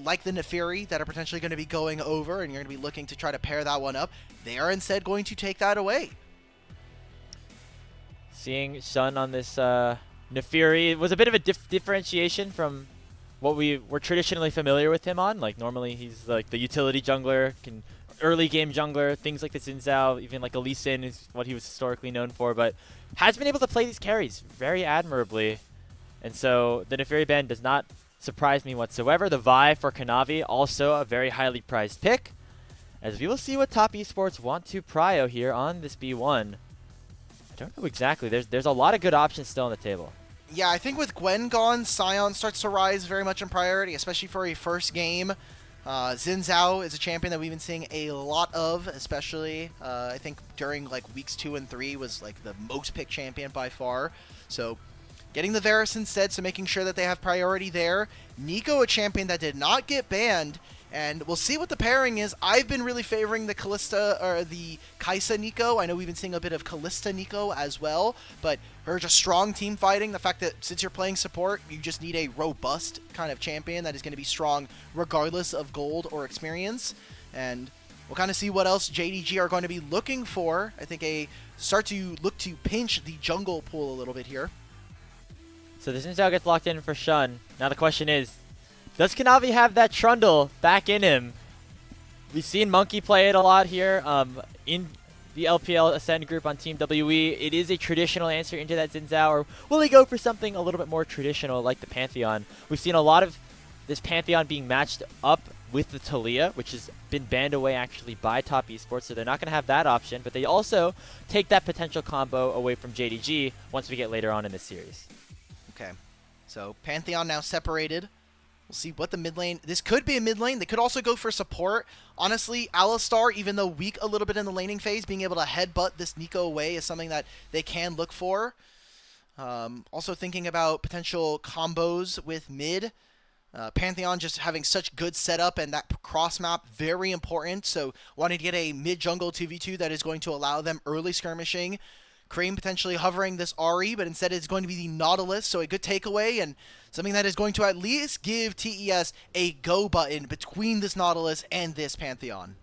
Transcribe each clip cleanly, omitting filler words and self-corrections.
like the Neferi that are potentially going to be going over, and you're going to be looking to try to pair that one up, they are instead going to take that away. Seeing Shun on this Neferi was a bit of a differentiation from what we were traditionally familiar with him on. Like normally he's like the utility jungler, early game jungler, things like the Xin Zhao, even like a Lee Sin is what he was historically known for, but has been able to play these carries very admirably. And so the Neferi ban does not surprise me whatsoever. The Vi for Kanavi, also a very highly prized pick, as we will see what top esports want to prio here on this B1. I don't know exactly. There's a lot of good options still on the table. Yeah, I think with Gwen gone, Sion starts to rise very much in priority, especially for a first game. Xin Zhao is a champion that we've been seeing a lot of, especially I think during like weeks 2 and 3 was like the most picked champion by far. So getting the Varus instead, so making sure that they have priority there. Nico, a champion that did not get banned, and we'll see what the pairing is. I've been really favoring the Kalista or the Kai'Sa Nico. I know we've been seeing a bit of Kalista Nico as well, but her just strong team fighting. The fact that since you're playing support, you just need a robust kind of champion that is going to be strong regardless of gold or experience. And we'll kind of see what else JDG are going to be looking for. I think start to look to pinch the jungle pool a little bit here. So the Xin Zhao gets locked in for Shun. Now the question is, does Kanavi have that Trundle back in him? We've seen Monkey play it a lot here in the LPL Ascend group on Team WE. It is a traditional answer into that Xin Zhao, or will he go for something a little bit more traditional like the Pantheon? We've seen a lot of this Pantheon being matched up with the Taliyah, which has been banned away actually by top esports, so they're not going to have that option, but they also take that potential combo away from JDG once we get later on in this series. Okay, so Pantheon now separated. We'll see what the mid lane... This could be a mid lane. They could also go for support. Honestly, Alistar, even though weak a little bit in the laning phase, being able to headbutt this Nico away is something that they can look for. Also thinking about potential combos with mid. Pantheon just having such good setup and that cross map, very important. So wanting to get a mid jungle 2v2 that is going to allow them early skirmishing. Creme potentially hovering this Ahri, but instead it's going to be the Nautilus, so a good takeaway and something that is going to at least give TES a go button between this Nautilus and this Pantheon.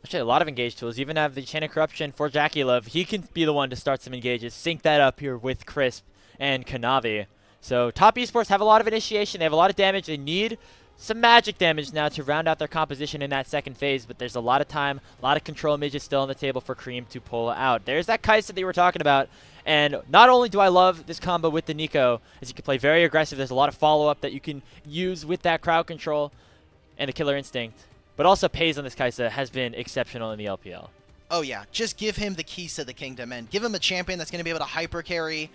Actually, a lot of engage tools. Even have the Chain of Corruption for JackeyLove. He can be the one to start some engages, sync that up here with Crisp and Kanavi. So top esports have a lot of initiation. They have a lot of damage. They need some magic damage now to round out their composition in that second phase, but there's a lot of time, a lot of control midges still on the table for Creme to pull out. There's that Kai'Sa that you were talking about, and not only do I love this combo with the Nico, as you can play very aggressive, there's a lot of follow-up that you can use with that crowd control and the Killer Instinct, but also Peyz on this Kai'Sa has been exceptional in the LPL. Oh yeah, just give him the keys to the kingdom and give him a champion that's going to be able to hyper carry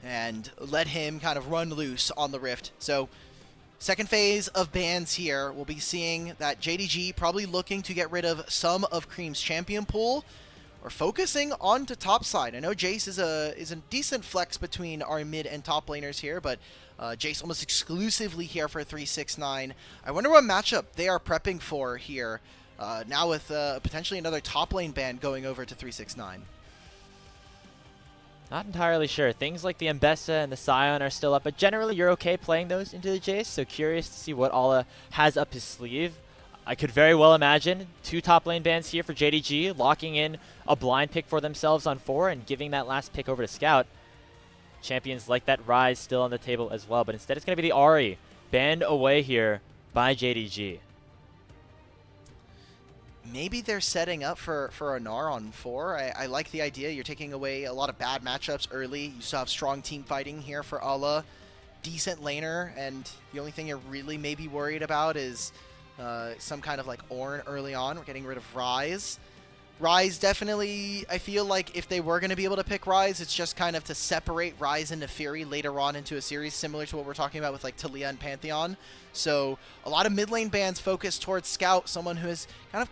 and let him kind of run loose on the Rift. So second phase of bans here, we'll be seeing that JDG probably looking to get rid of some of Creme's champion pool, or focusing on to top side. I know Jace is a decent flex between our mid and top laners here, but Jace almost exclusively here for 369. I wonder what matchup they are prepping for here, now with potentially another top lane ban going over to 369. Not entirely sure. Things like the Mbessa and the Sion are still up, but generally you're okay playing those into the Jace, so curious to see what Ala has up his sleeve. I could very well imagine 2 top lane bans here for JDG, locking in a blind pick for themselves on 4 and giving that last pick over to Scout. Champions like that Rise still on the table as well, but instead it's going to be the Ahri, banned away here by JDG. Maybe they're setting up for a Gnar on 4. I like the idea. You're taking away a lot of bad matchups early. You still have strong team fighting here for Ala. Decent laner, and the only thing you're really maybe worried about is some kind of like Ornn early on. We're getting rid of Rise. Rise definitely, I feel like if they were going to be able to pick Rise, it's just kind of to separate Rise and Neferi later on into a series, similar to what we're talking about with like Taliyah and Pantheon. So a lot of mid lane bans focused towards Scout, someone who has kind of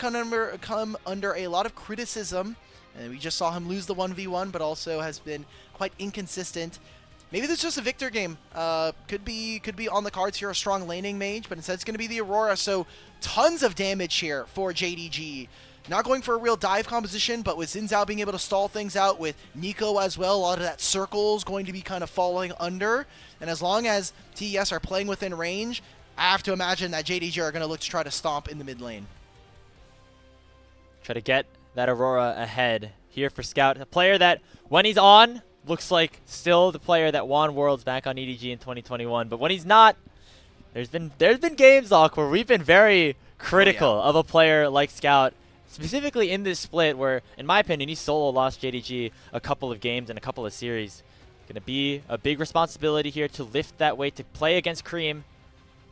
come under a lot of criticism. And we just saw him lose the 1v1, but also has been quite inconsistent. Maybe this is just a Victor game. Could be on the cards here, a strong laning mage, but instead it's going to be the Aurora. So tons of damage here for JDG. Not going for a real dive composition, but with Xin Zhao being able to stall things out with Nico as well, a lot of that circle is going to be kind of falling under. And as long as TES are playing within range, I have to imagine that JDG are going to look to try to stomp in the mid lane. Try to get that Aurora ahead here for Scout. A player that, when he's on, looks like still the player that won Worlds back on EDG in 2021. But when he's not, there's been games, Doc, where we've been very critical of a player like Scout, specifically in this split where, in my opinion, he solo lost JDG a couple of games and a couple of series. Going to be a big responsibility here to lift that weight, to play against Creme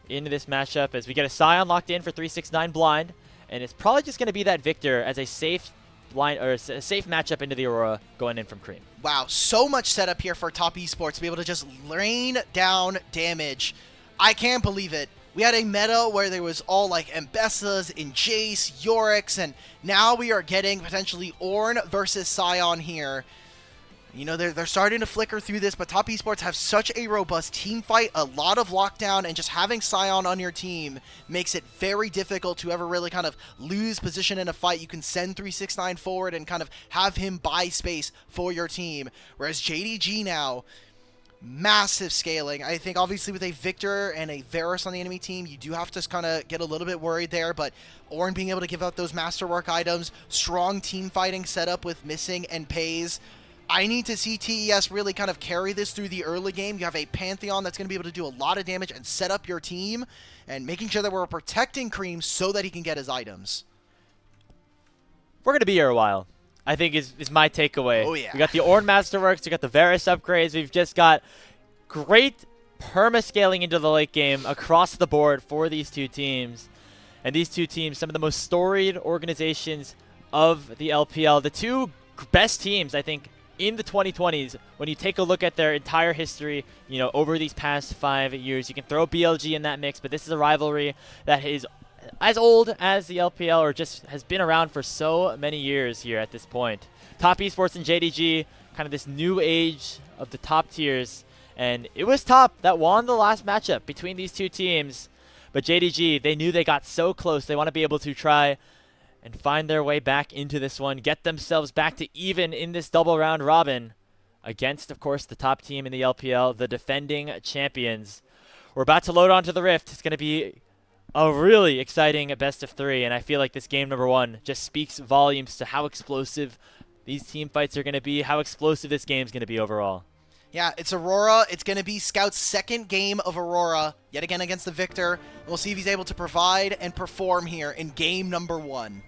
into this matchup as we get a Scion locked in for 369 blind. And it's probably just going to be that Victor as a safe line or a safe matchup into the Aurora going in from Creme. Wow, so much setup here for Top Esports to be able to just rain down damage. I can't believe it. We had a meta where there was all like Mbessas and Jace, Yoriks, and now we are getting potentially Ornn versus Scion here. You know, they're starting to flicker through this, but Top Esports have such a robust team fight, a lot of lockdown, and just having Scion on your team makes it very difficult to ever really kind of lose position in a fight. You can send 369 forward and kind of have him buy space for your team. Whereas JDG now, massive scaling. I think obviously with a Victor and a Varus on the enemy team, you do have to kind of get a little bit worried there, but Ornn being able to give out those masterwork items, strong team fighting setup with Missing and Peyz. I need to see TES really kind of carry this through the early game. You have a Pantheon that's going to be able to do a lot of damage and set up your team, and making sure that we're protecting Creme so that he can get his items. We're going to be here a while, I think is my takeaway. Oh, yeah. We got the Ornn Masterworks, we got the Varus upgrades, we've just got great perma-scaling into the late game across the board for these two teams. And these two teams, some of the most storied organizations of the LPL. The two best teams, I think, in the 2020s, when you take a look at their entire history, you know, over these past 5 years. You can throw BLG in that mix, but this is a rivalry that is as old as the LPL, or just has been around for so many years here at this point. Top Esports and JDG, kind of this new age of the top tiers, and it was Top that won the last matchup between these two teams. But JDG, they knew they got so close. They want to be able to try and find their way back into this one, get themselves back to even in this double round robin against, of course, the top team in the LPL, the defending champions. We're about to load onto the Rift. It's going to be a really exciting best of 3, and I feel like this game number 1 just speaks volumes to how explosive these team fights are going to be, how explosive this game is going to be overall. Yeah, it's Aurora. It's going to be Scout's second game of Aurora, yet again against the Victor. We'll see if he's able to provide and perform here in game number 1.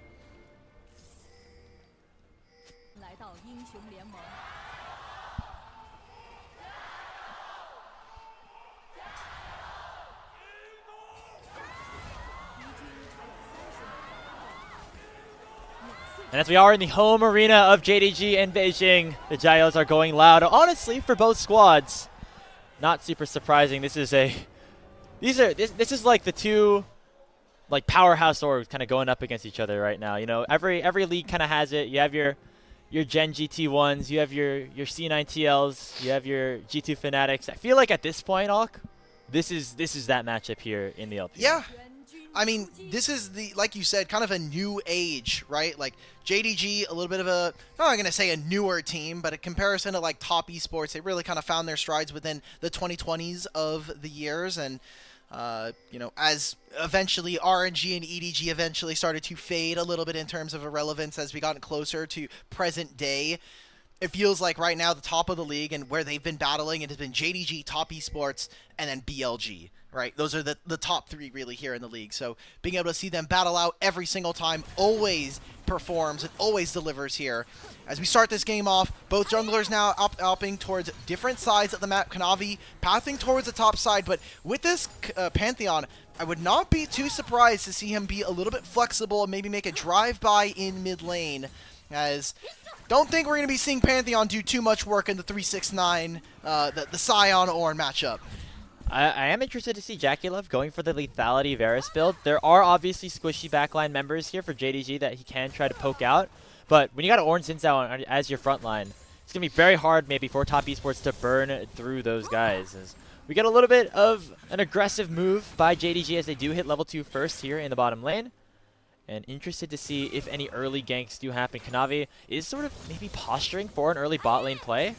And as we are in the home arena of JDG in Beijing, the Jayos are going loud. Honestly, for both squads, not super surprising. This is like the two like powerhouse orgs kind of going up against each other right now. You know, every league kind of has it. You have your Gen GT1s, you have your C9TLs, you have your G2 Fanatics. I feel like at this point, Alk, this is that matchup here in the LPL. Yeah. I mean, this is like you said, kind of a new age, right? Like JDG, a little bit of a, I'm not going to say a newer team, but in comparison to like Top Esports, they really kind of found their strides within the 2020s of the years. And, you know, as eventually RNG and EDG eventually started to fade a little bit in terms of irrelevance as we got closer to present day, it feels like right now the top of the league and where they've been battling, it has been JDG, Top Esports, and then BLG. Right, those are the top 3 really here in the league. So being able to see them battle out every single time always performs and always delivers here. As we start this game off, both junglers now upping towards different sides of the map. Kanavi pathing towards the top side, but with this Pantheon, I would not be too surprised to see him be a little bit flexible and maybe make a drive-by in mid lane. As don't think we're going to be seeing Pantheon do too much work in the 369, the Scion Ornn matchup. I am interested to see JackeyLove going for the lethality Varus build. There are obviously squishy backline members here for JDG that he can try to poke out, but when you got Ornn Zinsao as your front line, it's going to be very hard maybe for Top Esports to burn through those guys. As we get a little bit of an aggressive move by JDG as they do hit level 2 first here in the bottom lane. And interested to see if any early ganks do happen. Kanavi is sort of maybe posturing for an early bot lane play.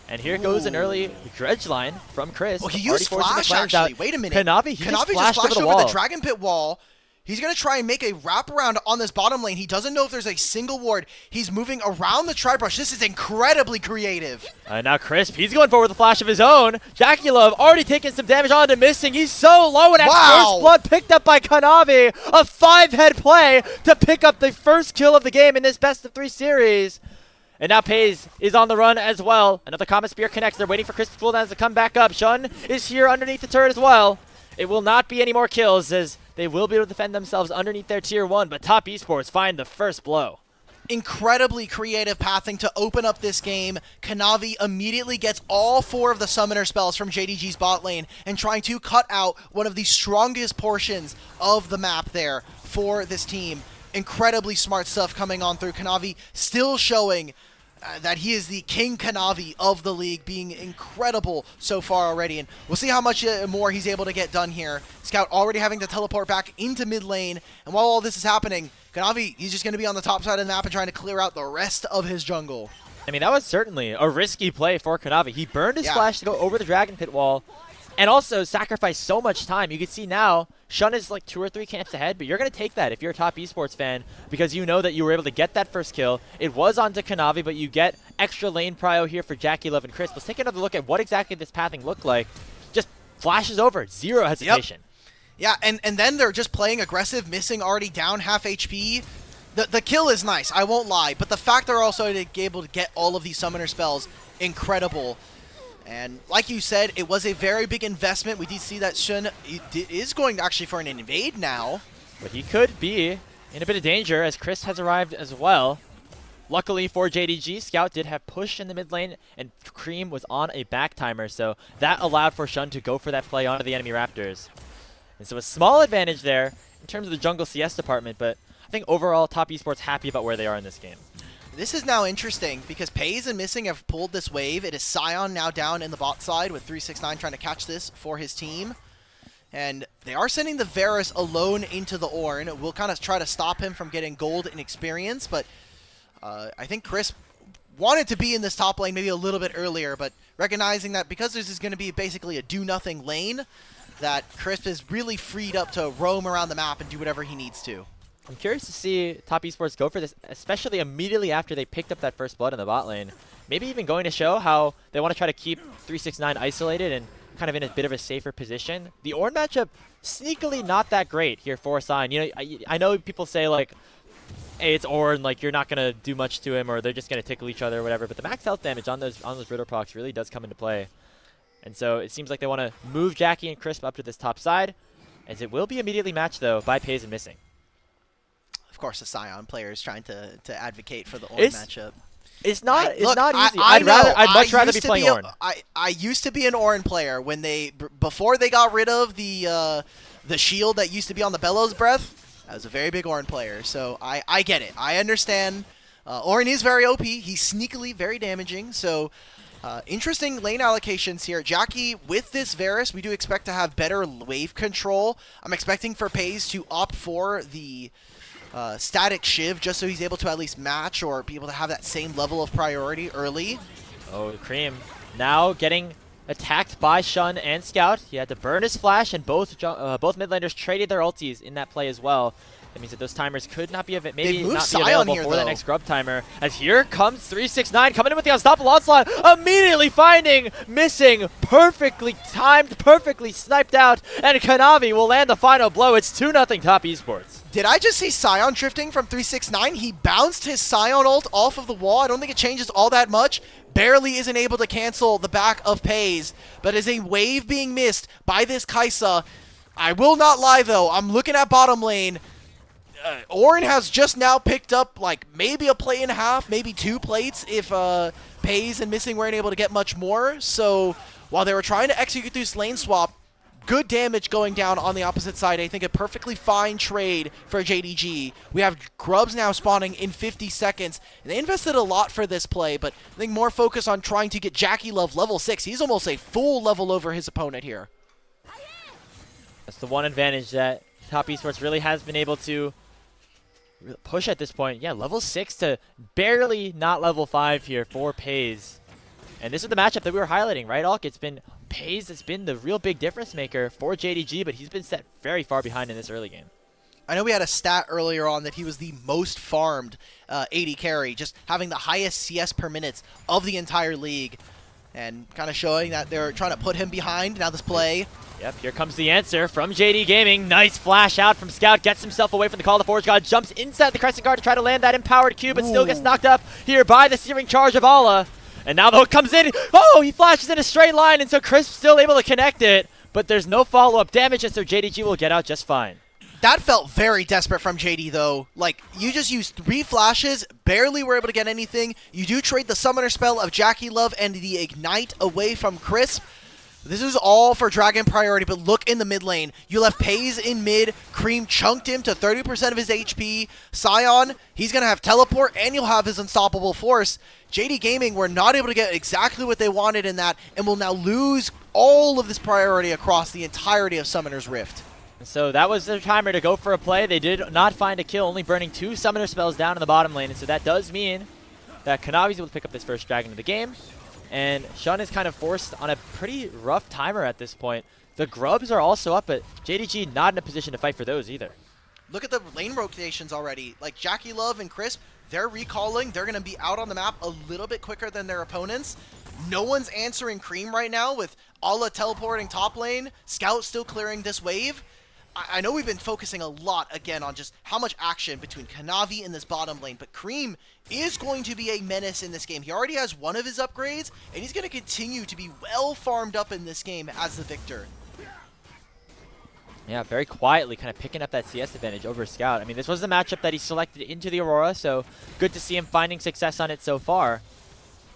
And here goes an early dredge line from Chris. Well, he used flash, actually. Wait a minute. Kanavi just flashed over the Dragon Pit wall. He's going to try and make a wraparound on this bottom lane. He doesn't know if there's a single ward. He's moving around the tri-brush. This is incredibly creative. Now Crisp, he's going forward with a flash of his own. JackeyLove already taking some damage onto Missing. He's so low, and first blood picked up by Kanavi. A 5-head play to pick up the first kill of the game in this best-of-3 series. And now Peyz is on the run as well. Another Comet Spear connects. They're waiting for Crisp's cooldowns to come back up. Shun is here underneath the turret as well. It will not be any more kills as they will be able to defend themselves underneath their tier 1, but Top Esports find the first blow. Incredibly creative pathing to open up this game. Kanavi immediately gets all 4 of the summoner spells from JDG's bot lane and trying to cut out one of the strongest portions of the map there for this team. Incredibly smart stuff coming on through. Kanavi still showing that he is the King Kanavi of the league, being incredible so far already, and we'll see how much more he's able to get done here. Scout already having to teleport back into mid lane, and while all this is happening, Kanavi, he's just going to be on the top side of the map and trying to clear out the rest of his jungle. I mean, that was certainly a risky play for Kanavi. He burned his flash to go over the Dragon Pit wall, and also sacrificed so much time. You can see now, Shun is like 2 or 3 camps ahead, but you're going to take that if you're a Top Esports fan because you know that you were able to get that first kill. It was onto Kanavi, but you get extra lane prio here for JackeyLove and Chris. Let's take another look at what exactly this pathing looked like. Just flashes over, 0 hesitation. Yep. Yeah, and then they're just playing aggressive, Missing already down half HP. The kill is nice, I won't lie, but the fact they're also able to get all of these summoner spells, incredible. And like you said, it was a very big investment. We did see that Shun is going actually for an invade now. But he could be in a bit of danger as Chris has arrived as well. Luckily for JDG, Scout did have push in the mid lane, and Creme was on a back timer, so that allowed for Shun to go for that play onto the enemy Raptors. And so a small advantage there in terms of the jungle CS department, but I think overall Top Esports happy about where they are in this game. This is now interesting because Peyz and Missing have pulled this wave. It is Sion now down in the bot side with 369 trying to catch this for his team. And they are sending the Varus alone into the Ornn. We'll kind of try to stop him from getting gold and experience, but I think Chris wanted to be in this top lane maybe a little bit earlier, but recognizing that because this is going to be basically a do-nothing lane, that Chris is really freed up to roam around the map and do whatever he needs to. I'm curious to see Top Esports go for this, especially immediately after they picked up that first blood in the bot lane. Maybe even going to show how they want to try to keep 369 isolated and kind of in a bit of a safer position. The Ornn matchup, sneakily not that great here for Sion. You know, I know people say, like, hey, it's Ornn, like, you're not going to do much to him or they're just going to tickle each other or whatever, but the max health damage on those Ritter procs really does come into play. And so it seems like they want to move Jackie and Crisp up to this top side, as it will be immediately matched, though, by Peyz and Missing. Of course, the Sion player is trying to advocate for the Ornn matchup. It's not easy. I'd much rather be playing Ornn. I used to be an Ornn player when before they got rid of the shield that used to be on the Bellows Breath. I was a very big Ornn player, so I get it. I understand. Ornn is very OP. He's sneakily very damaging. So interesting lane allocations here. Jackie, with this Varus, we do expect to have better wave control. I'm expecting for Peyz to opt for the static Shiv just so he's able to at least match or be able to have that same level of priority early. Oh, Creme now getting attacked by Shun and Scout. He had to burn his flash, and both mid laners traded their ultis in that play as well. That means that those timers could not be available for the next grub timer. As here comes 369 coming in with the unstoppable onslaught, immediately finding Missing, perfectly timed, perfectly sniped out, and Kanavi will land the final blow. It's 2-0 Top Esports. Did I just see Sion drifting from 369? He bounced his Sion ult off of the wall. I don't think it changes all that much. Barely isn't able to cancel the back of Peyz, but as a wave being missed by this Kai'Sa, I will not lie though, I'm looking at bottom lane. Ornn has just now picked up like maybe a play and a half, maybe 2 plates if Peyz and Missing weren't able to get much more. So while they were trying to execute this lane swap, good damage going down on the opposite side. I think a perfectly fine trade for JDG. We have grubs now spawning in 50 seconds. And they invested a lot for this play, but I think more focus on trying to get JackeyLove level 6. He's almost a full level over his opponent here. That's the one advantage that Top Esports really has been able to push at this point. Yeah, level 6 to barely not level 5 here for Peyz. And this is the matchup that we were highlighting, right, Alk? It's been Peyz that's been the real big difference maker for JDG, but he's been set very far behind in this early game. I know we had a stat earlier on that he was the most farmed AD carry, just having the highest CS per minutes of the entire league, and kind of showing that they're trying to put him behind. Now this play. Yep, here comes the answer from JD Gaming. Nice flash out from Scout, gets himself away from the call of the Forge God, jumps inside the Crescent Guard to try to land that empowered Q, but still gets knocked up here by the searing charge of Allah. And now the hook comes in. Oh, he flashes in a straight line, and so Crisp still able to connect it, but there's no follow-up damage, and so JDG will get out just fine. That felt very desperate from JD, though. Like, you just used 3 flashes, barely were able to get anything. You do trade the Summoner spell of JackeyLove and the Ignite away from Crisp. This is all for Dragon priority, but look in the mid lane. You left Peyz in mid. Creme chunked him to 30% of his HP. Sion, he's going to have teleport, and you'll have his unstoppable force. JD Gaming were not able to get exactly what they wanted in that, and will now lose all of this priority across the entirety of Summoner's Rift. So that was their timer to go for a play. They did not find a kill, only burning 2 Summoner spells down in the bottom lane. And so that does mean that Kanavi's able to pick up this first Dragon of the game. And Shun is kind of forced on a pretty rough timer at this point. The Grubs are also up, but JDG not in a position to fight for those either. Look at the lane rotations already. Like JackeyLove and Crisp, they're recalling. They're going to be out on the map a little bit quicker than their opponents. No one's answering Creme right now with Allah teleporting top lane. Scout still clearing this wave. I know we've been focusing a lot, again, on just how much action between Kanavi and this bottom lane, but Creme is going to be a menace in this game. He already has one of his upgrades, and he's going to continue to be well farmed up in this game as the victor. Yeah, very quietly kind of picking up that CS advantage over Scout. I mean, this was the matchup that he selected into the Aurora, so good to see him finding success on it so far.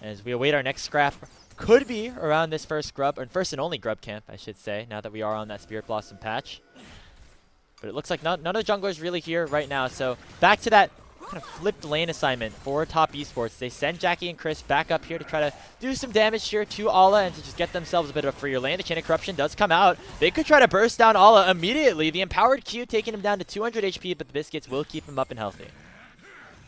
As we await our next scrap, could be around this first grub, or first and only grub camp, I should say, now that we are on that Spirit Blossom patch. But it looks like none of the junglers really here right now. So back to that kind of flipped lane assignment for Top Esports. They send Jackie and Chris back up here to try to do some damage here to Allah and to just get themselves a bit of a freer lane. The Chain of Corruption does come out. They could try to burst down Allah immediately. The empowered Q taking him down to 200 HP, but the Biscuits will keep him up and healthy.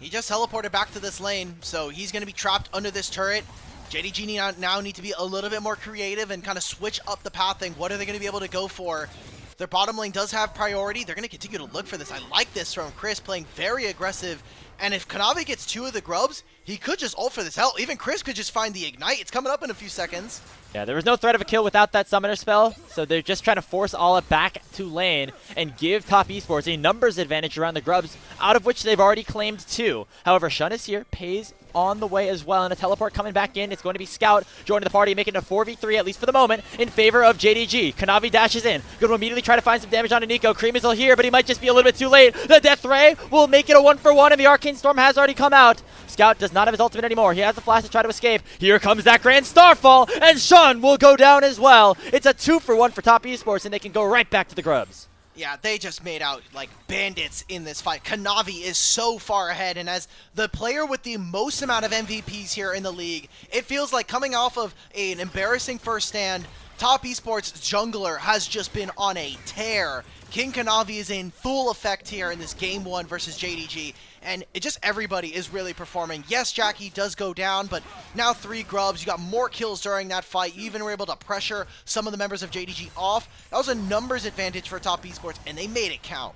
He just teleported back to this lane, so he's going to be trapped under this turret. JDG now need to be a little bit more creative and kind of switch up the pathing. What are they going to be able to go for? Their bottom lane does have priority. They're going to continue to look for this. I like this from Chris, playing very aggressive. And if Kanavi gets 2 of the Grubs, he could just ult for this. Hell, even Chris could just find the Ignite. It's coming up in a few seconds. Yeah, there was no threat of a kill without that Summoner spell, so they're just trying to force Allah back to lane and give Top Esports a numbers advantage around the Grubs, out of which they've already claimed 2. However, Shun is here, Peyz on the way as well, and a teleport coming back in. It's going to be Scout joining the party, making it a 4v3, at least for the moment, in favor of JDG. Kanavi dashes in. Going to immediately try to find some damage onto Nico. Creme is still here, but he might just be a little bit too late. The Death Ray will make it a 1-for-1, and the Arcane Storm has already come out. Scout does not have his ultimate anymore. He has the flash to try to escape. Here comes that Grand Starfall, and Shun will go down as well. It's a 2-for-1 for Top Esports, and they can go right back to the Grubs. Yeah, they just made out like bandits in this fight. Kanavi is so far ahead, and as the player with the most amount of MVPs here in the league, it feels like coming off of an embarrassing first stand, Top Esports jungler has just been on a tear. King Kanavi is in full effect here in this Game 1 versus JDG, and everybody is really performing. Yes, Jackie does go down, but now 3 Grubs. You got more kills during that fight. You even were able to pressure some of the members of JDG off. That was a numbers advantage for Top Esports, and they made it count.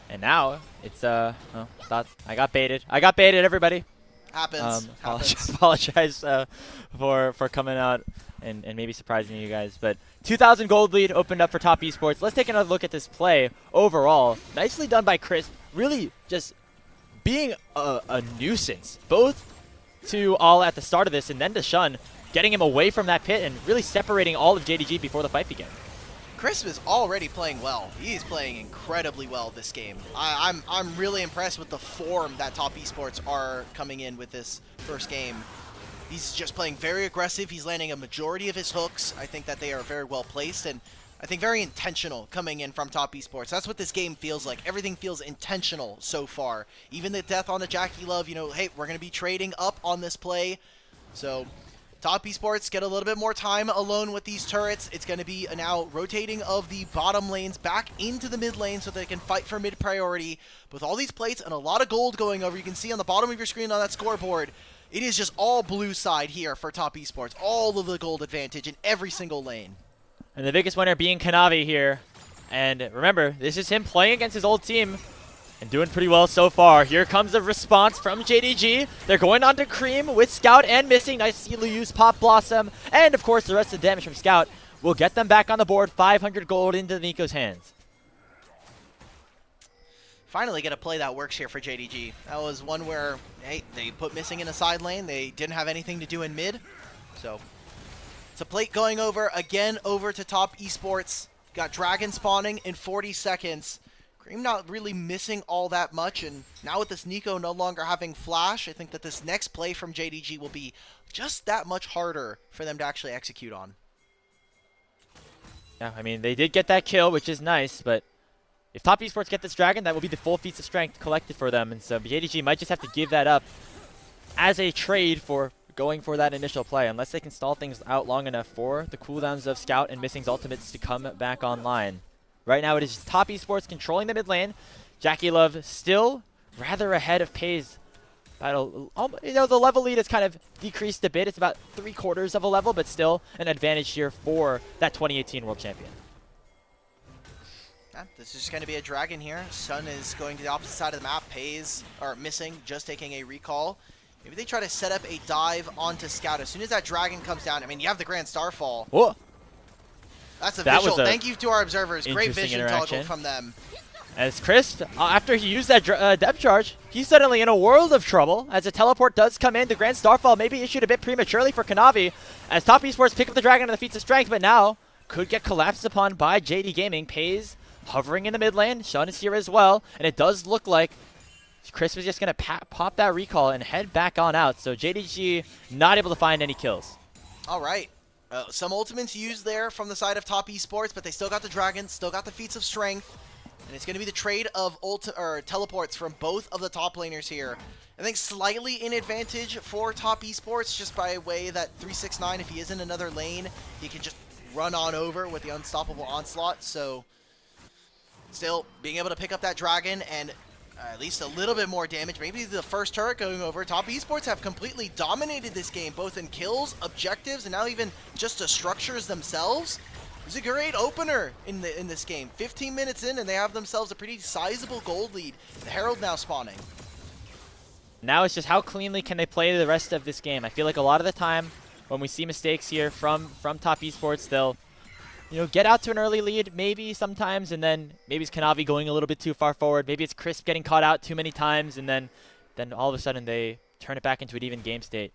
And now it's I got baited. I got baited, everybody. Happens. Apologize for coming out and maybe surprising you guys. But 2,000 gold lead opened up for Top Esports. Let's take another look at this play overall. Nicely done by Chris. Really just being a nuisance, both to all at the start of this and then to Shun, getting him away from that pit and really separating all of JDG before the fight began. Chris is already playing well. He's playing incredibly well this game. I'm really impressed with the form that Top Esports are coming in with this first game. He's just playing very aggressive. He's landing a majority of his hooks. I think that they are very well placed and I think very intentional coming in from Top Esports. That's what this game feels like. Everything feels intentional so far. Even the death on the JackeyLove, you know, hey, we're going to be trading up on this play. So Top Esports get a little bit more time alone with these turrets. It's going to be now rotating of the bottom lanes back into the mid lane so they can fight for mid priority. With all these plates and a lot of gold going over, you can see on the bottom of your screen on that scoreboard, it is just all blue side here for Top Esports. All of the gold advantage in every single lane. And the biggest winner being Kanavi here. And remember, this is him playing against his old team and doing pretty well so far. Here comes a response from JDG. They're going on to Creme with Scout and Missing. Nice to see use Pop Blossom. And of course, the rest of the damage from Scout will get them back on the board. 500 gold into Nico's hands. Finally get a play that works here for JDG. That was one where, hey, they put Missing in a side lane. They didn't have anything to do in mid. So it's a plate going over, again, over to Top Esports. Got Dragon spawning in 40 seconds. Creme not really missing all that much, and now with this Nico no longer having flash, I think that this next play from JDG will be just that much harder for them to actually execute on. Yeah, I mean, they did get that kill, which is nice, but if Top Esports get this Dragon, that will be the full feats of strength collected for them, and so JDG might just have to give that up as a trade for going for that initial play, unless they can stall things out long enough for the cooldowns of Scout and Missing's ultimates to come back online. Right now it is Top Esports controlling the mid lane. JackeyLove still rather ahead of Peyz. You know, the level lead has kind of decreased a bit. It's about 3/4 of a level, but still an advantage here for that 2018 World Champion. Yeah, this is just going to be a Dragon here. Sun is going to the opposite side of the map. Peyz, or Missing, just taking a recall. Maybe they try to set up a dive onto Scout. As soon as that Dragon comes down, I mean, you have the Grand Starfall. Whoa. That's a visual. Thank you to our observers. Great vision toggle from them. As Chris, after he used that depth charge, he's suddenly in a world of trouble. As a teleport does come in, the Grand Starfall maybe issued a bit prematurely for Kanavi. As Top Esports pick up the Dragon on the feats of strength, but now could get collapsed upon by JD Gaming. Peyz hovering in the mid lane. Sean is here as well. And it does look like Chris was just going to pop that recall and head back on out. So JDG not able to find any kills. All right. Some ultimates used there from the side of Top Esports, but they still got the Dragon, still got the feats of strength. And it's going to be the trade of teleports from both of the top laners here. I think slightly in advantage for Top Esports, just by way that 369, if he is in another lane, he can just run on over with the unstoppable onslaught. So still being able to pick up that Dragon and at least a little bit more damage. Maybe the first turret going over. Top Esports have completely dominated this game, both in kills, objectives, and now even just the structures themselves. It's a great opener in this game. 15 minutes in, and they have themselves a pretty sizable gold lead. The Herald now spawning. Now it's just how cleanly can they play the rest of this game. I feel like a lot of the time when we see mistakes here from Top Esports, they'll get out to an early lead, maybe sometimes, and then maybe it's Kanavi going a little bit too far forward. Maybe it's Crisp getting caught out too many times, and then all of a sudden they turn it back into an even game state.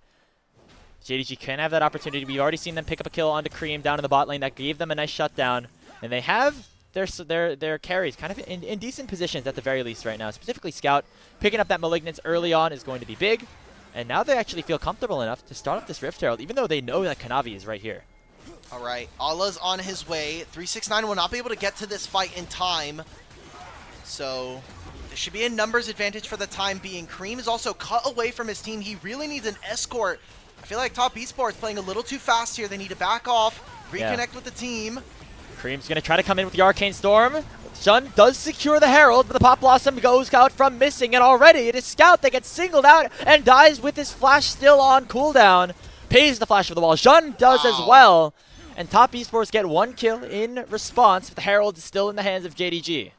JDG can have that opportunity. We've already seen them pick up a kill onto Creme down in the bot lane. That gave them a nice shutdown, and they have their carries kind of in decent positions at the very least right now. Specifically Scout picking up that Malignance early on is going to be big, and now they actually feel comfortable enough to start up this Rift Herald, even though they know that Kanavi is right here. All right, Allah's on his way. 369 will not be able to get to this fight in time. So there should be a numbers advantage for the time being. Creme is also cut away from his team. He really needs an escort. I feel like Top Esports playing a little too fast here. They need to back off, reconnect with the team. Creme's going to try to come in with the Arcane Storm. Shun does secure the Herald, but the Pop Blossom goes out from Missing, and already it is Scout that gets singled out and dies with his flash still on cooldown. Pays the flash of the wall. Shun does as well. And Top Esports get one kill in response. The Herald is still in the hands of JDG.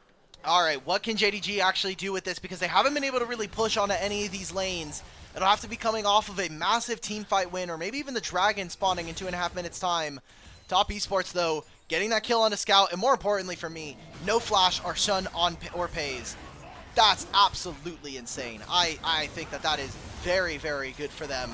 All right, what can JDG actually do with this? Because they haven't been able to really push onto any of these lanes. It'll have to be coming off of a massive team fight win, or maybe even the Dragon spawning in 2.5 minutes time. Top Esports, though, getting that kill on a Scout, and more importantly for me, no flash or Shun on or Peyz. That's absolutely insane. I think that is very, very good for them.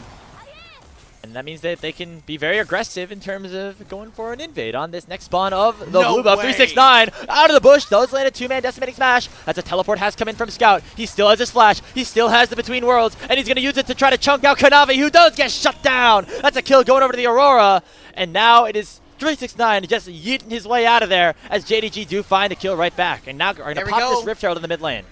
And that means that they can be very aggressive in terms of going for an invade on this next spawn of the blue buff. 369 out of the bush, does land a 2-man decimating smash. That's a teleport has come in from Scout. He still has his flash. He still has the Between Worlds, and he's going to use it to try to chunk out Kanavi, who does get shut down. That's a kill going over to the Aurora, and now it is 369 just yeeting his way out of there as JDG do find a kill right back. And now are going to pop this Rift Herald in the mid lane.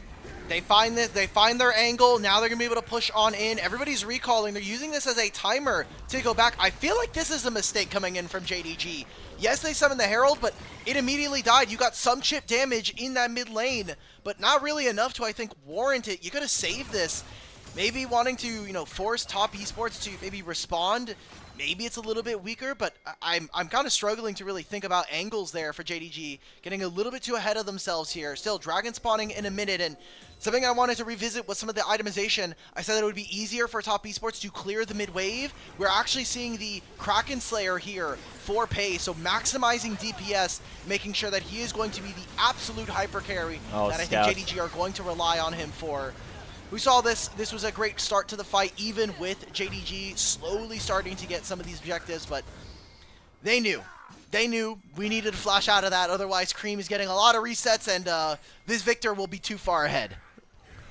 They find this, they find their angle, now they're going to be able to push on in. Everybody's recalling, they're using this as a timer to go back. I feel like this is a mistake coming in from JDG. Yes, they summoned the Herald, but it immediately died. You got some chip damage in that mid lane, but not really enough to, I think, warrant it. You could have saved this. maybe wanting to, you know, force top esports to maybe respond. Maybe it's a little bit weaker, but I'm kind of struggling to really think about angles there for JDG. Getting a little bit too ahead of themselves here. Still, dragon spawning in a minute, and something I wanted to revisit was some of the itemization. I said that it would be easier for top esports to clear the mid wave. We're actually seeing the Kraken Slayer here for Peyz, so maximizing DPS, making sure that he is going to be the absolute hyper carry that I think JDG are going to rely on him for. We saw this. This was a great start to the fight, even with JDG slowly starting to get some of these objectives, but they knew. They knew we needed to flash out of that, otherwise Creme is getting a lot of resets, and this Victor will be too far ahead.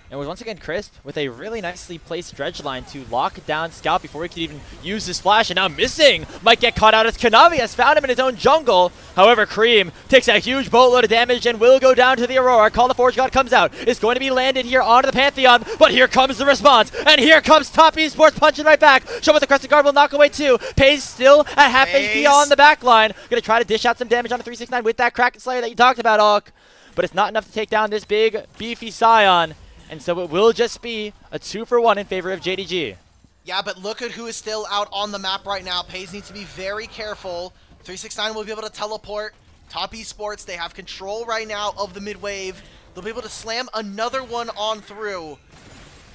It was once again Crisp with a really nicely placed dredge line to lock down Scout before he could even use his flash, and now missing might get caught out as Kanavi has found him in his own jungle. However, Creme takes a huge boatload of damage and will go down to the Aurora. Call the Forge God comes out. It's going to be landed here onto the Pantheon, but here comes the response, and here comes Top Esports punching right back. Show with the Crescent Guard will knock away two. Peyz still at half HP on the back line. Gonna try to dish out some damage on the 369 with that Kraken Slayer that you talked about, Hulk. But it's not enough to take down this big, beefy Scion. And so it will just be a 2-for-1 in favor of JDG. Yeah, but look at who is still out on the map right now. Peyz needs to be very careful. 369 will be able to teleport. Top Esports, they have control right now of the mid wave. They'll be able to slam another one on through.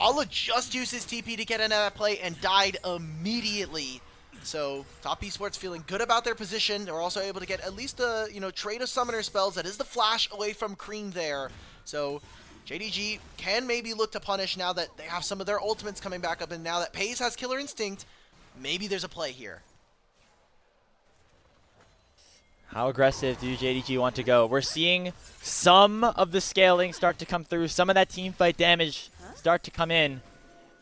Alla just used his TP to get into that play and died immediately. So Top Esports feeling good about their position. They're also able to get at least a, you know, trade of summoner spells. That is the flash away from Creme there. So JDG can maybe look to punish now that they have some of their ultimates coming back up, and now that Peyz has Killer Instinct, maybe there's a play here. How aggressive do JDG want to go? We're seeing some of the scaling start to come through, some of that team fight damage start to come in,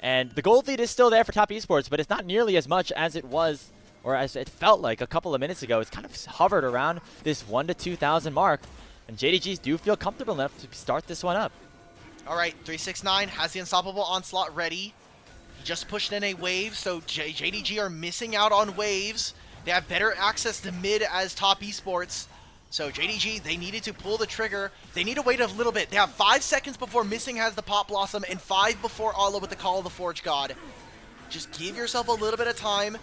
and the gold lead is still there for Top Esports, but it's not nearly as much as it was, or as it felt like a couple of minutes ago. It's kind of hovered around this 1,000 to 2,000 mark, and JDGs do feel comfortable enough to start this one up. All right, 369 has the Unstoppable Onslaught ready. He just pushed in a wave, so JDG are missing out on waves. They have better access to mid as Top Esports. So JDG, they needed to pull the trigger. They need to wait a little bit. They have 5 seconds before Missing has the Pop Blossom and 5 before Alla with the Call of the Forge God. Just give yourself a little bit of time.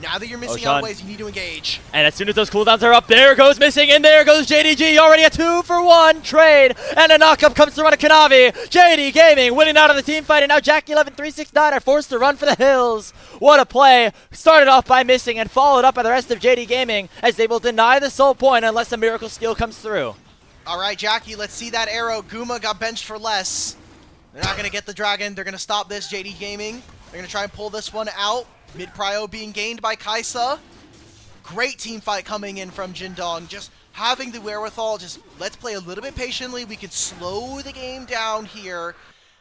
Now that you're missing out waves, you need to engage. And as soon as those cooldowns are up, there goes Missing, and there goes JDG. Already a 2-for-1 trade, and a knockup comes through on a Kanavi. JD Gaming winning out of the team fight, and now JackeyLove and 369 are forced to run for the hills. What a play. Started off by Missing and followed up by the rest of JD Gaming, as they will deny the soul point unless a miracle skill comes through. All right, Jackie, let's see that arrow. Guma got benched for less. They're not going to get the dragon. They're going to stop this, JD Gaming. They're going to try and pull this one out. Mid-prio being gained by Kaisa. Great team fight coming in from Jindong. Just having the wherewithal. Just let's play a little bit patiently. We can slow the game down here.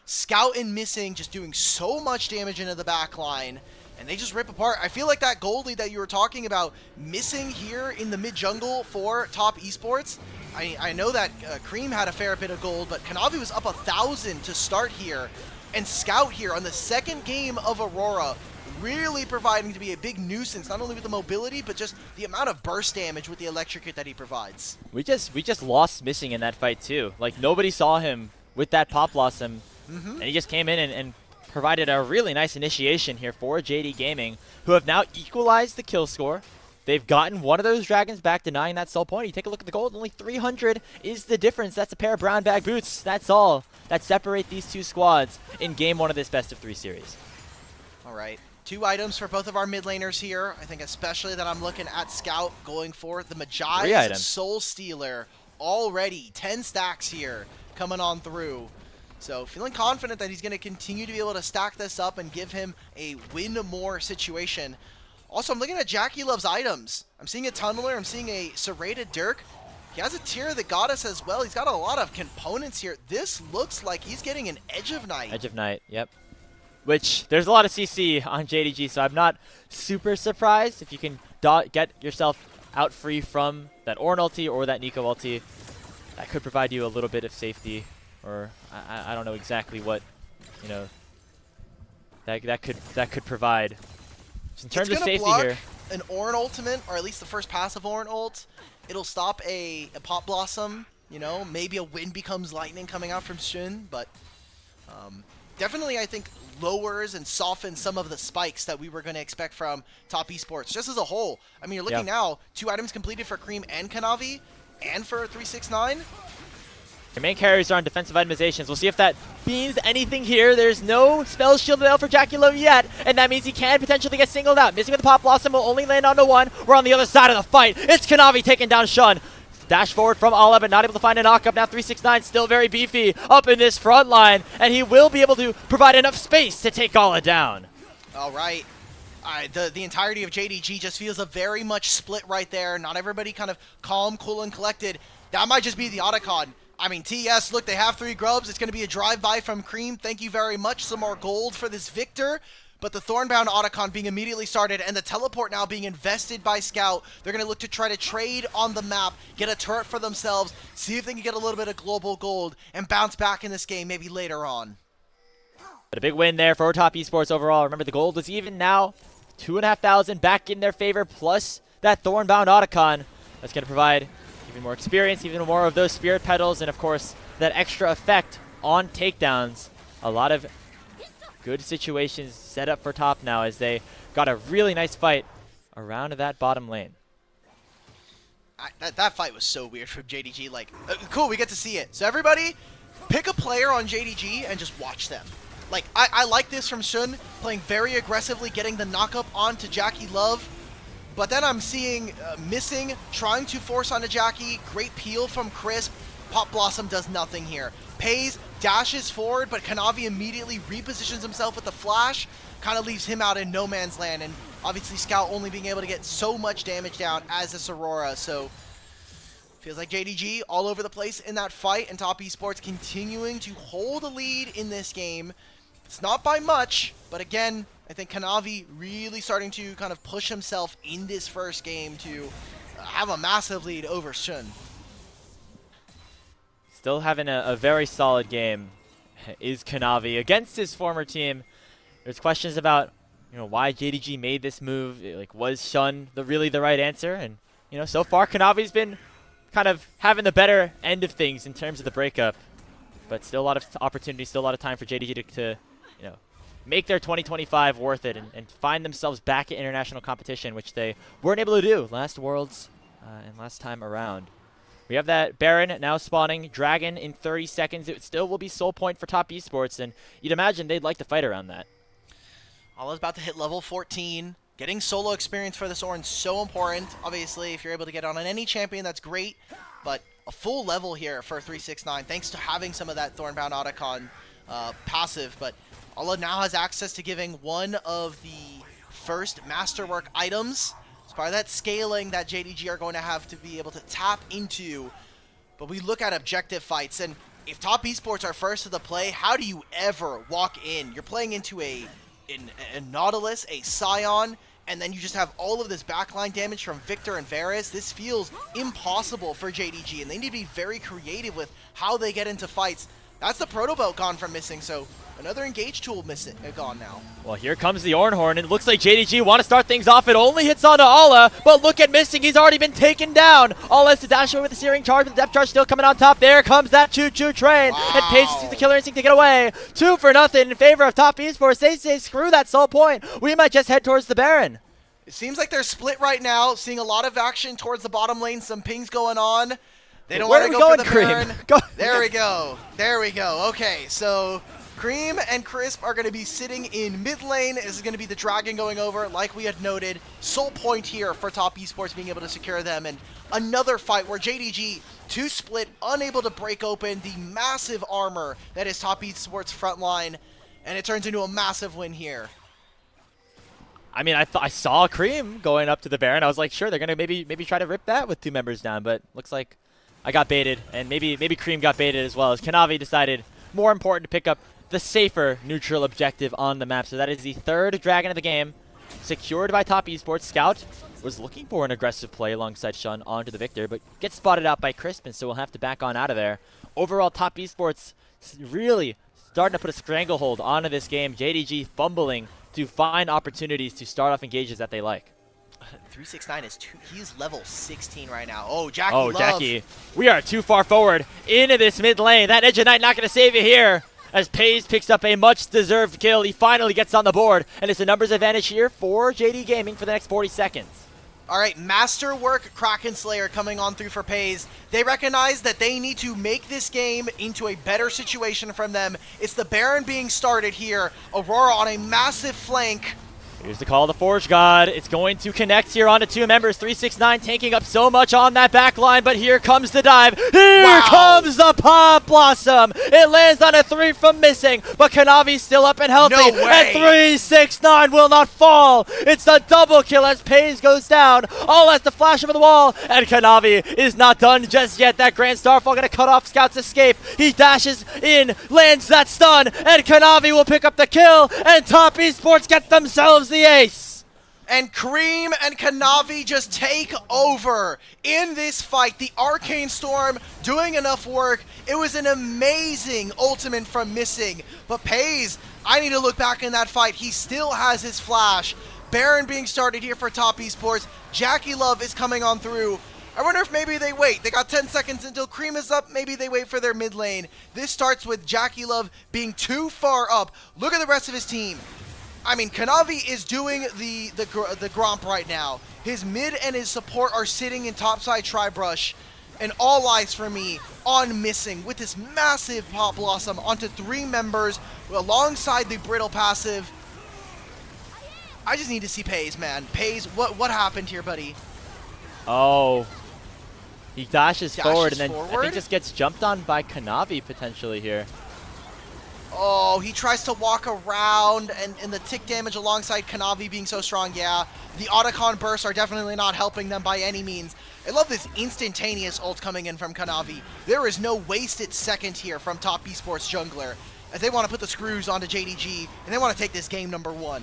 Scout and Missing just doing so much damage into the back line. And they just rip apart. I feel like that gold lead that you were talking about, Missing here in the mid-jungle for Top Esports. I know that Creme had a fair bit of gold, but Kanavi was up 1,000 to start here. And Scout here on the second game of Aurora, really providing to be a big nuisance, not only with the mobility, but just the amount of burst damage with the electrocute that he provides. We just lost Missing in that fight too. Like, nobody saw him with that Pop Blossom, and he just came in and provided a really nice initiation here for JD Gaming, who have now equalized the kill score. They've gotten one of those dragons back, denying that soul point. You take a look at the gold, only 300 is the difference. That's a pair of brown bag boots. That's all that separate these two squads in game one of this best-of-3 series. All right. 2 items for both of our mid laners here. I think especially that I'm looking at Scout going for the Magi's Soul Stealer. Already 10 stacks here coming on through. So feeling confident that he's going to continue to be able to stack this up and give him a win more situation. Also, I'm looking at JackeyLove's items. I'm seeing a Tunneler. I'm seeing a Serrated Dirk. He has a Tear of the Goddess as well. He's got a lot of components here. This looks like he's getting an Edge of Night. Edge of Night, yep. Which, there's a lot of CC on JDG, so I'm not super surprised if you can get yourself out free from that Ornn ulti or that Nico ulti. That could provide you a little bit of safety, or I don't know exactly what, you know, that could provide. Just in terms of safety here, an Ornn ultimate, or at least the first passive Ornn ult, it'll stop a Pop Blossom. You know, maybe a Wind becomes Lightning coming out from Shun, but definitely, I think, lowers and softens some of the spikes that we were going to expect from Top Esports, just as a whole. I mean, you're looking now, 2 items completed for Creme and Kanavi, and for 369. Your main carries are on defensive itemizations. We'll see if that means anything here. There's no spell shielded out for JackeyLove yet, and that means he can potentially get singled out. Missing with the Pop Blossom will only land on the 1. We're on the other side of the fight. It's Kanavi taking down Shun. Dash forward from Ala, but not able to find a knockup. Now 369 still very beefy up in this front line, and he will be able to provide enough space to take Ala down. All right. The entirety of JDG just feels a very much split right there. Not everybody kind of calm, cool, and collected. That might just be the Otacon. I mean, TES, look, they have 3 grubs. It's going to be a drive-by from Creme. Thank you very much. Some more gold for this victor. But the Thornbound Otacon being immediately started and the teleport now being invested by Scout. They're going to look to try to trade on the map, get a turret for themselves, see if they can get a little bit of global gold, and bounce back in this game maybe later on. But a big win there for Top Esports overall. Remember, the gold was even now. 2,500 back in their favor, plus that Thornbound Otacon. That's going to provide even more experience, even more of those Spirit Petals, and of course, that extra effect on takedowns. A lot of good situations set up for Top now as they got a really nice fight around that bottom lane. That fight was so weird from JDG. Like, cool, we get to see it. So everybody, pick a player on JDG and just watch them. Like, I like this from Shun, playing very aggressively, getting the knock-up onto JackeyLove. But then I'm seeing Missing, trying to force onto Jackie. Great peel from Crisp. Pop Blossom does nothing here. Peyz dashes forward, but Kanavi immediately repositions himself with the flash. Kind of leaves him out in no man's land. And obviously Scout only being able to get so much damage down as this Aurora. So feels like JDG all over the place in that fight. And Top Esports continuing to hold a lead in this game. It's not by much, but again, I think Kanavi really starting to kind of push himself in this first game to have a massive lead over Shun. Still having a very solid game is Kanavi against his former team. There's questions about, why JDG made this move. Like, was Shun really the right answer? And, so far Kanavi's been kind of having the better end of things in terms of the breakup. But still a lot of opportunity, still a lot of time for JDG to make their 2025 worth it and find themselves back at international competition, which they weren't able to do last Worlds and last time around. We have that Baron now spawning, Dragon in 30 seconds. It still will be soul point for Top Esports, and you'd imagine they'd like to fight around that. Ala's about to hit level 14. Getting solo experience for this Orange so important. Obviously, if you're able to get on any champion, that's great. But a full level here for 369, thanks to having some of that Thornbound Otacon passive. But Ala now has access to giving one of the first Masterwork items. It's part of that scaling that JDG are going to have to be able to tap into. But we look at objective fights, and if Top Esports are first to the play, how do you ever walk in? You're playing into a Nautilus, a Scion, and then you just have all of this backline damage from Victor and Varus. This feels impossible for JDG, and they need to be very creative with how they get into fights. That's the Proto Belt gone from missing, so another engage tool missing gone now. Well, here comes the Ornhorn, and it looks like JDG want to start things off. It only hits onto Ala, but look at Missing. He's already been taken down. Ala has to dash away with the Searing Charge, but the Depth Charge still coming on top. There comes that choo-choo train, and Peyz sees the Killer Instinct to get away. 2-0 in favor of Top Esports. They say, screw that soul point. We might just head towards the Baron. It seems like they're split right now, seeing a lot of action towards the bottom lane, some pings going on. They don't want to go for the Baron. There we go. There we go. Okay, so Creme and Crisp are going to be sitting in mid lane. This is going to be the Dragon going over, like we had noted. Soul point here for Top Esports being able to secure them. And another fight where JDG, 2 split, unable to break open the massive armor that is Top Esports front line. And it turns into a massive win here. I mean, I saw Creme going up to the Baron. I was like, sure, they're going to maybe try to rip that with 2 members down. But looks like I got baited, and maybe Creme got baited as well, as Kanavi decided more important to pick up the safer neutral objective on the map. So that is the 3rd Dragon of the game, secured by Top Esports. Scout was looking for an aggressive play alongside Shun onto the Victor, but gets spotted out by Crisp, and so we'll have to back on out of there. Overall, Top Esports really starting to put a stranglehold onto this game. JDG fumbling to find opportunities to start off engages that they like. 369 is he's level 16 right now. Oh, JackeyLove. Oh, Jackie. We are too far forward into this mid lane. That Edge of Night not going to save you here. as Peyz picks up a much-deserved kill. He finally gets on the board, and it's a numbers advantage here for JD Gaming for the next 40 seconds. All right, Masterwork Kraken Slayer coming on through for Peyz. They recognize that they need to make this game into a better situation from them. It's the Baron being started here. Aurora on a massive flank. Here's the call of the Forge God. It's going to connect here onto two members. 369 tanking up so much on that back line, but here comes the dive. Here comes the Pop Blossom. It lands on a 3 from missing, but Kanavi's still up and healthy. No way. And 369 will not fall. It's a double kill as Peyz goes down. All as the flash over the wall, and Kanavi is not done just yet. That Grand Starfall going to cut off Scout's escape. He dashes in, lands that stun, and Kanavi will pick up the kill, and Top Esports get themselves the ace. And Creme and Kanavi just take over in this fight. The Arcane Storm doing enough work. It was an amazing ultimate from missing. But Peyz, I need to look back in that fight. He still has his flash. Baron being started here for Top Esports. JackeyLove is coming on through. I wonder if maybe they wait. They got 10 seconds until Creme is up. Maybe they wait for their mid lane. This starts with JackeyLove being too far up. Look at the rest of his team. I mean, Kanavi is doing the Gromp right now. His mid and his support are sitting in topside Tri-Brush. And all eyes for me on missing with this massive Pop Blossom onto 3 members alongside the Brittle passive. I just need to see Peyz, man. Peyz, what happened here, buddy? Oh. He dashes forward and then I think just gets jumped on by Kanavi potentially here. Oh, he tries to walk around, and the tick damage alongside Kanavi being so strong, yeah. The Otacon bursts are definitely not helping them by any means. I love this instantaneous ult coming in from Kanavi. There is no wasted second here from Top Esports Jungler, as they want to put the screws onto JDG, and they want to take this game number 1.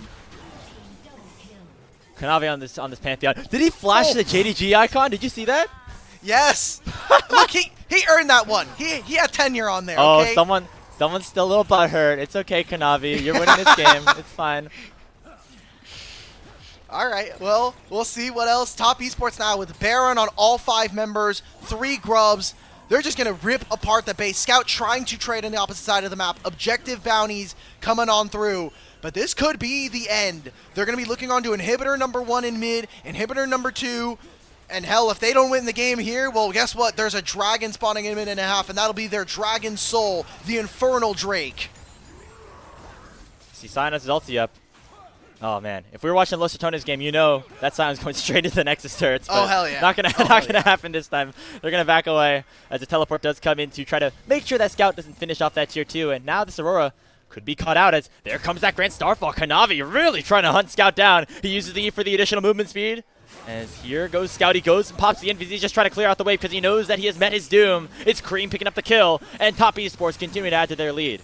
Kanavi on this Pantheon. Did he flash the JDG icon? Did you see that? Yes. Look, he earned that one. He had tenure on there, okay? Oh, someone's still a little butthurt. It's okay, Kanavi. You're winning this game. It's fine. All right, well, we'll see what else. Top Esports now with Baron on all 5 members, 3 grubs. They're just going to rip apart the base. Scout trying to trade on the opposite side of the map. Objective bounties coming on through. But this could be the end. They're going to be looking on to inhibitor number 1 in mid, inhibitor number 2. And hell, if they don't win the game here, well, guess what? There's a dragon spawning in a minute and a half, and that'll be their Dragon Soul, the Infernal Drake. See, Sion's ulti up. Oh, man. If we were watching Los Satones game, you know that Sion's going straight to the Nexus turrets. Oh, hell yeah. Not gonna happen this time. They're going to back away as the teleport does come in to try to make sure that Scout doesn't finish off that tier 2. And now this Aurora could be caught out as there comes that Grand Starfall. Kanavi really trying to hunt Scout down. He uses the E for the additional movement speed. As here goes Scout, he goes and pops the invis. He's just trying to clear out the wave because he knows that he has met his doom. It's Creme picking up the kill, and Top Esports continuing to add to their lead.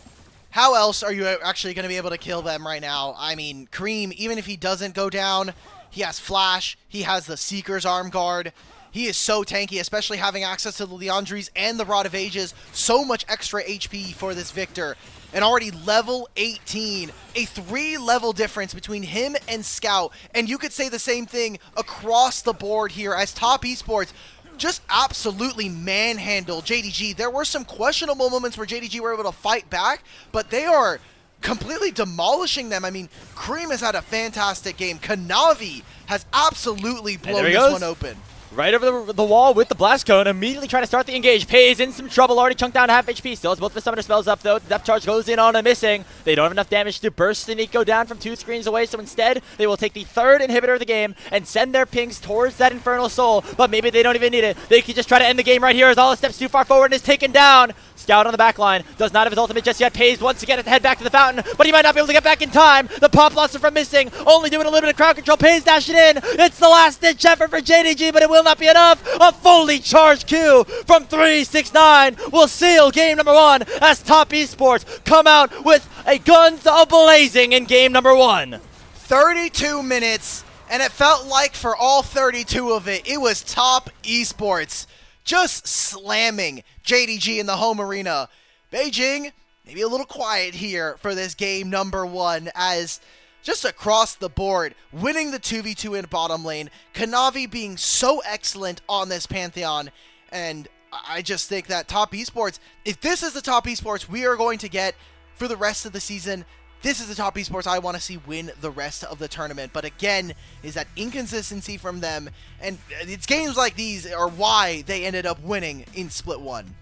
How else are you actually going to be able to kill them right now? I mean, Creme, even if he doesn't go down, he has Flash, he has the Seeker's Arm Guard. He is so tanky, especially having access to the Leandries and the Rod of Ages. So much extra HP for this Victor. And already level 18, a 3-level difference between him and Scout. And you could say the same thing across the board here as Top Esports just absolutely manhandled JDG. There were some questionable moments where JDG were able to fight back, but they are completely demolishing them. I mean, Creme has had a fantastic game. Kanavi has absolutely blown this one open. Right over the wall with the Blast Cone, immediately trying to start the engage. Peyz in some trouble, already chunked down half HP. Still has both the summoner spells up though. Depth charge goes in on a missing. They don't have enough damage to burst the Nico down from 2 screens away, so instead they will take the 3rd inhibitor of the game and send their pings towards that Infernal Soul, but maybe they don't even need it. They can just try to end the game right here as Ala steps too far forward and is taken down. Scout on the back line, does not have his ultimate just yet. Peyz once again to head back to the fountain, but he might not be able to get back in time. The Pop Blossom from missing, only doing a little bit of crowd control. Peyz dashing in. It's the last ditch effort for JDG, but it will not be enough. A fully charged Q from 369 will seal game number 1 as Top Esports come out with a guns a-blazing in game number 1. 32 minutes, and it felt like for all 32 of it, it was Top Esports just slamming JDG in the home arena. Beijing, maybe a little quiet here for this game number 1 as just across the board, winning the 2v2 in bottom lane. Kanavi being so excellent on this Pantheon. And I just think that Top Esports, if this is the Top Esports we are going to get, for the rest of the season, this is the top esports I want to see win the rest of the tournament. But again, is that inconsistency from them, and it's games like these are why they ended up winning in Split 1.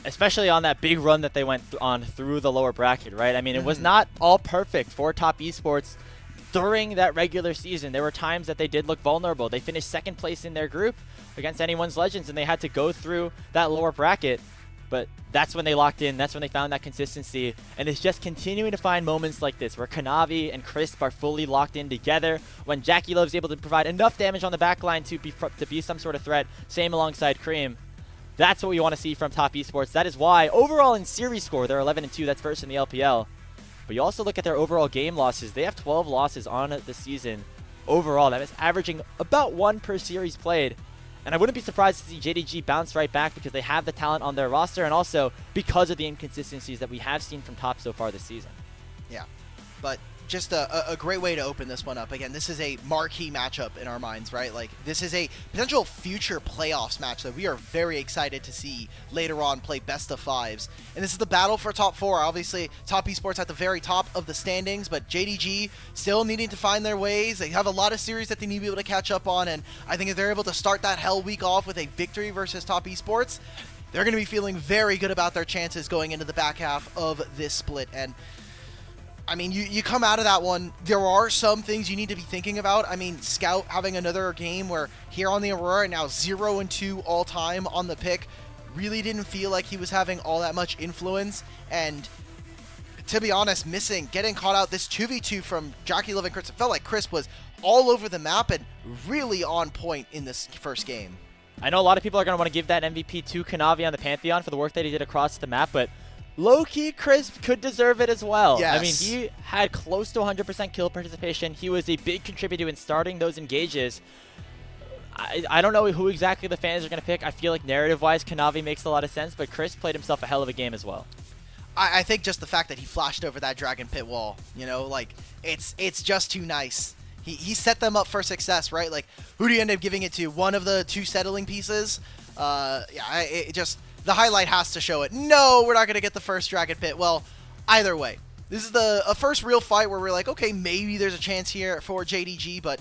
Especially on that big run that they went on through the lower bracket, right? I mean, it was not all perfect for top esports during that regular season. There were times that they did look vulnerable. They finished second place in their group against anyone's Legends, and they had to go through that lower bracket. But that's when they locked in. That's when they found that consistency. And it's just continuing to find moments like this where Kanavi and Crisp are fully locked in together. When JackeyLove is able to provide enough damage on the backline to be some sort of threat. Same alongside Creme. That's what we want to see from top esports. That is why overall in series score, they're 11-2. That's first in the LPL. But you also look at their overall game losses. They have 12 losses on the season overall. That is averaging about 1 per series played. And I wouldn't be surprised to see JDG bounce right back because they have the talent on their roster and also because of the inconsistencies that we have seen from top so far this season. Yeah, but just a great way to open this one up. Again, this is a marquee matchup in our minds, right? Like, this is a potential future playoffs match that we are very excited to see later on play best of fives. And this is the battle for top 4. Obviously, top esports at the very top of the standings, but JDG still needing to find their ways. They have a lot of series that they need to be able to catch up on, and I think if they're able to start that Hell Week off with a victory versus top esports, they're going to be feeling very good about their chances going into the back half of this split. And I mean, you come out of that one, there are some things you need to be thinking about. I mean, Scout having another game where here on the Aurora, now 0-2 all time on the pick, really didn't feel like he was having all that much influence. And to be honest, getting caught out this 2v2 from JackeyLove and Chris, it felt like Chris was all over the map and really on point in this first game. I know a lot of people are going to want to give that MVP to Kanavi on the Pantheon for the work that he did across the map, but low-key, Crisp could deserve it as well. Yes. I mean, he had close to 100% kill participation. He was a big contributor in starting those engages. I don't know who exactly the fans are going to pick. I feel like narrative-wise, Kanavi makes a lot of sense, but Crisp played himself a hell of a game as well. I think just the fact that he flashed over that Dragon Pit wall, you know, like, it's just too nice. He set them up for success, right? Like, who do you end up giving it to? One of the 2 settling pieces? The highlight has to show it. No, we're not going to get the first Dragon Pit. Well, either way, this is a first real fight where we're like, okay, maybe there's a chance here for JDG, but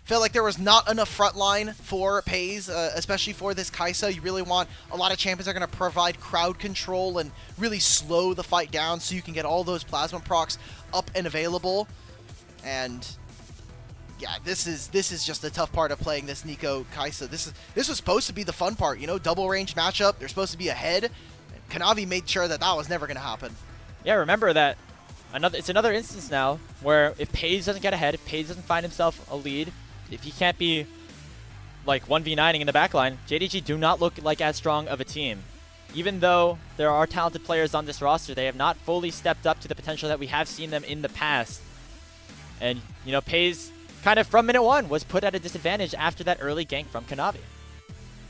felt like there was not enough front line for Peyz, especially for this Kai'Sa. You really want a lot of champions that are going to provide crowd control and really slow the fight down so you can get all those plasma procs up and available. And yeah, this is just the tough part of playing this Nico Kai'Sa. This was supposed to be the fun part, you know, double range matchup. They're supposed to be ahead. And Kanavi made sure that was never going to happen. Yeah, remember that it's another instance now where if Peyz doesn't get ahead, if Peyz doesn't find himself a lead, if he can't be like 1v9ing in the backline, JDG do not look like as strong of a team. Even though there are talented players on this roster, they have not fully stepped up to the potential that we have seen them in the past. And, you know, Peyz kind of from minute 1 was put at a disadvantage after that early gank from Kanavi.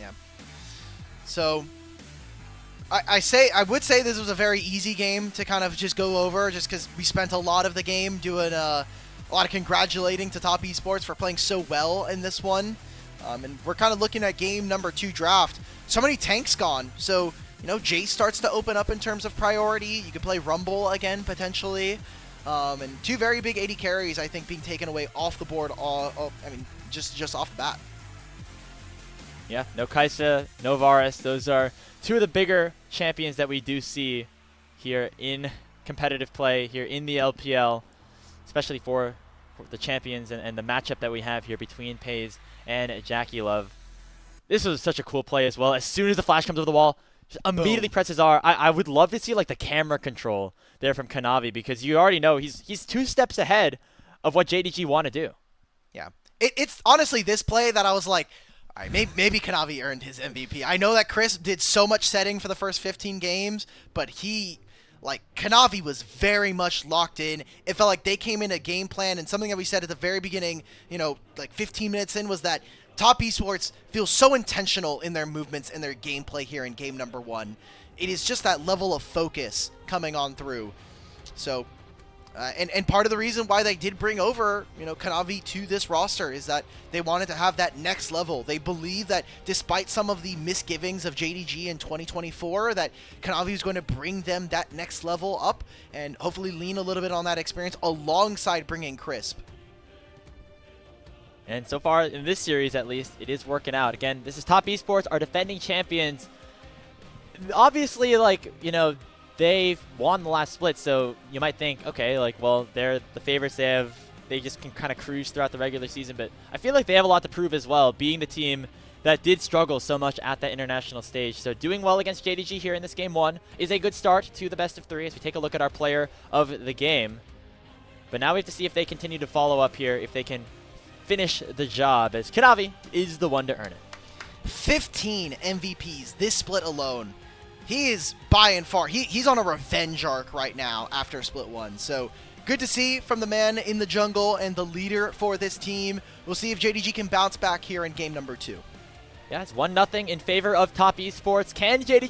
Yeah. So I would say this was a very easy game to kind of just go over, just because we spent a lot of the game doing a lot of congratulating to top esports for playing so well in this one. And we're kind of looking at game number 2 draft. So many tanks gone. So, you know, Jace starts to open up in terms of priority. You could play Rumble again, potentially. And 2 very big AD carries, I think, being taken away off the board. Just off the bat. Yeah, no Kai'Sa, no Varus. Those are 2 of the bigger champions that we do see here in competitive play, here in the LPL, especially for the champions and the matchup that we have here between Peyz and JackeyLove. This was such a cool play as well. As soon as the flash comes over the wall, just immediately presses R. I would love to see like the camera control there from Kanavi, because you already know he's 2 steps ahead of what JDG want to do. Yeah, it's honestly this play that I was like, all right, maybe Kanavi earned his MVP. I know that Chris did so much setting for the first 15 games, but Kanavi was very much locked in. It felt like they came in a game plan, and something that we said at the very beginning, you know, like 15 minutes in, was that top esports feels so intentional in their movements and their gameplay here in game number 1. It is just that level of focus coming on through. So And part of the reason why they did bring over, Kanavi to this roster is that they wanted to have that next level. They believe that despite some of the misgivings of JDG in 2024, that Kanavi is going to bring them that next level up and hopefully lean a little bit on that experience alongside bringing Crisp. And so far in this series, at least, it is working out. Again, this is Top Esports, our defending champions. Obviously, they've won the last split, so you might think, okay, well, they're the favorites. They just can kind of cruise throughout the regular season, but I feel like they have a lot to prove as well, being the team that did struggle so much at that international stage. So doing well against JDG here in this game 1 is a good start to the best of 3 as we take a look at our player of the game. But now we have to see if they continue to follow up here, if they can finish the job, as Kanavi is the one to earn it. 15 MVPs this split alone. He is by and far, he's on a revenge arc right now after split 1. So good to see from the man in the jungle and the leader for this team. We'll see if JDG can bounce back here in game number 2. Yeah, it's 1-0 in favor of Top Esports. Can JDG